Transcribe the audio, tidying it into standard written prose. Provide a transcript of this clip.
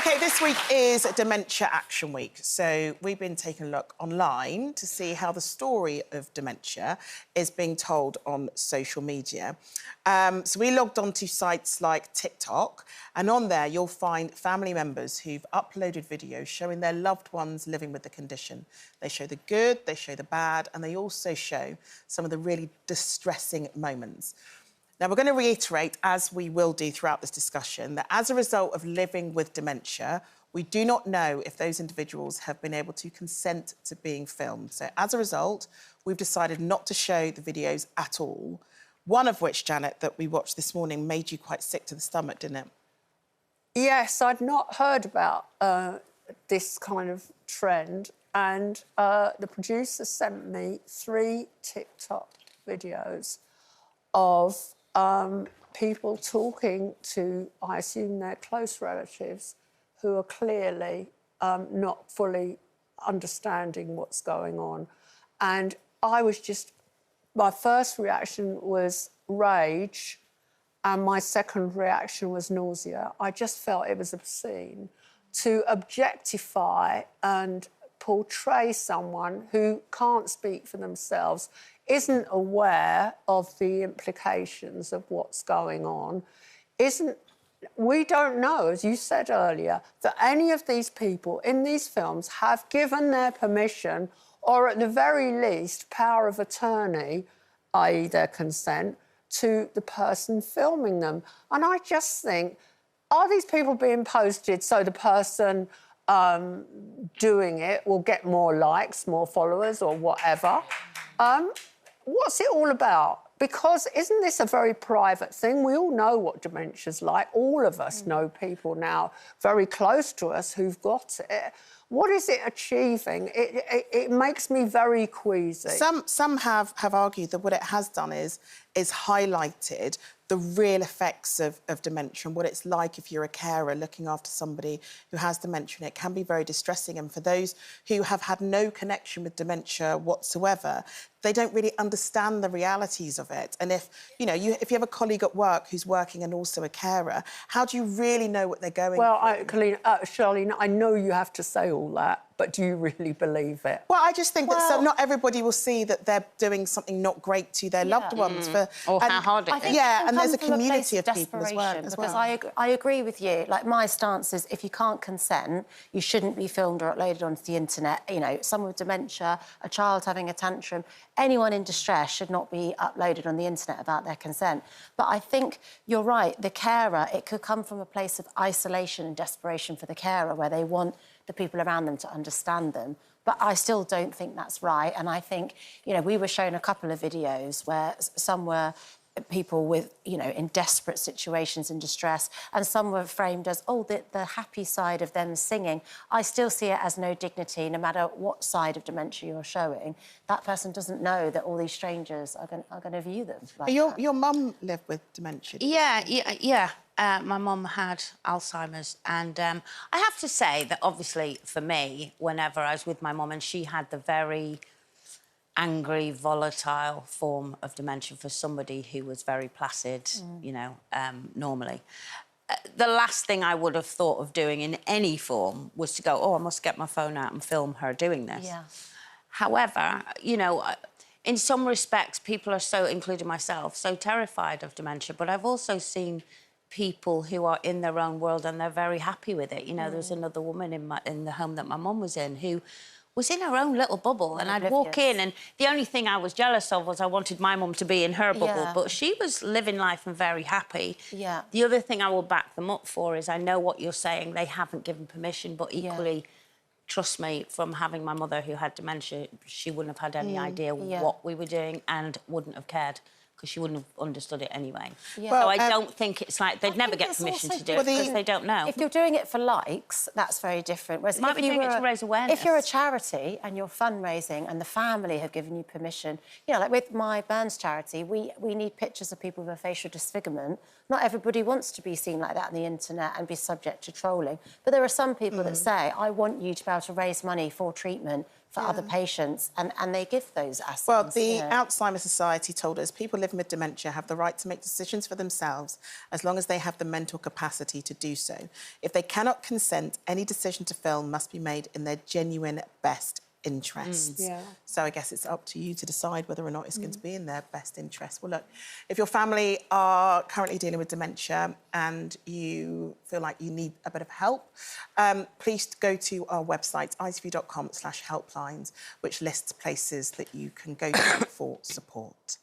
OK, this week is Dementia Action Week. So we've been taking a look online to see how the story of dementia is being told on social media. So we logged onto sites like TikTok, and on there you'll find family members who've uploaded videos showing their loved ones living with the condition. They show the good, they show the bad, and they also show some of the really distressing moments. Now, we're going to reiterate, as we will do throughout this discussion, that as a result of living with dementia, we do not know if those individuals have been able to consent to being filmed. So, as a result, we've decided not to show the videos at all. One of which, Janet, that we watched this morning made you quite sick to the stomach, didn't it? Yes, I'd not heard about this kind of trend, and the producer sent me 3 TikTok videos of people talking to, I assume, their close relatives who are clearly not fully understanding what's going on. And I was just... My first reaction was rage, and my second reaction was nausea. I just felt it was obscene to objectify and portray someone who can't speak for themselves, isn't aware of the implications of what's going on, we don't know, as you said earlier, that any of these people in these films have given their permission or, at the very least, power of attorney, i.e. their consent, to the person filming them. And I just think, are these people being posted so the person doing it will get more likes, more followers or whatever? What's it all about? Because isn't this a very private thing? We all know what dementia's like. All of us know people now very close to us who've got it. What is it achieving? It makes me very queasy. Some have argued that what it has done is highlighted the real effects of dementia and what it's like if you're a carer looking after somebody who has dementia. And it can be very distressing. And for those who have had no connection with dementia whatsoever, they don't really understand the realities of it. And if you have a colleague at work who's working and also a carer, how do you really know what they're going through? Well, Charlene, I know you have to say all that, but do you really believe it? Well, I just think that not everybody will see that they're doing something not great to their loved ones. Or how hard it is. Yeah, and there's a community of people as well. Because I agree with you. Like, my stance is if you can't consent, you shouldn't be filmed or uploaded onto the internet. You know, someone with dementia, a child having a tantrum, anyone in distress should not be uploaded on the internet about their consent. But I think you're right, the carer, it could come from a place of isolation and desperation for the carer, where they want the people around them to understand them. But I still don't think that's right. And I think, we were shown a couple of videos where some were people with, in desperate situations, in distress, and some were framed as, the happy side of them singing. I still see it as no dignity, no matter what side of dementia you're showing. That person doesn't know that all these strangers are going to view them like that. Your mum lived with dementia? Yeah. My mum had Alzheimer's, and I have to say that, obviously, for me, whenever I was with my mum, and she had the very angry, volatile form of dementia for somebody who was very placid, normally. The last thing I would have thought of doing in any form was to go, I must get my phone out and film her doing this. Yeah. However, in some respects, people are so, including myself, so terrified of dementia, but I've also seen people who are in their own world and they're very happy with it. There was another woman in the home that my mum was in who was in her own little bubble, and I'd walk in, and the only thing I was jealous of was I wanted my mum to be in her bubble, but she was living life and very happy. Yeah. The other thing I will back them up for is I know what you're saying, they haven't given permission, but equally, trust me, from having my mother who had dementia, she wouldn't have had any idea what we were doing and wouldn't have cared, because she wouldn't have understood it anyway. Yeah. So I don't think it's like they'd never get permission to do it because they don't know. If you're doing it for likes, that's very different. Whereas might be doing it to raise awareness. If you're a charity and you're fundraising and the family have given you permission, like with my Burns charity, we need pictures of people with a facial disfigurement. Not everybody wants to be seen like that on the internet and be subject to trolling. But there are some people that say, I want you to be able to raise money for treatment for other patients, and they give those assets. Well, the Alzheimer's Society told us people living with dementia have the right to make decisions for themselves as long as they have the mental capacity to do so. If they cannot consent, any decision to film must be made in their genuine best interests. Yeah. So I guess it's up to you to decide whether or not it's going to be in their best interest. Well, look, if your family are currently dealing with dementia and you feel like you need a bit of help, please go to our website, itv.com/helplines, which lists places that you can go to for support.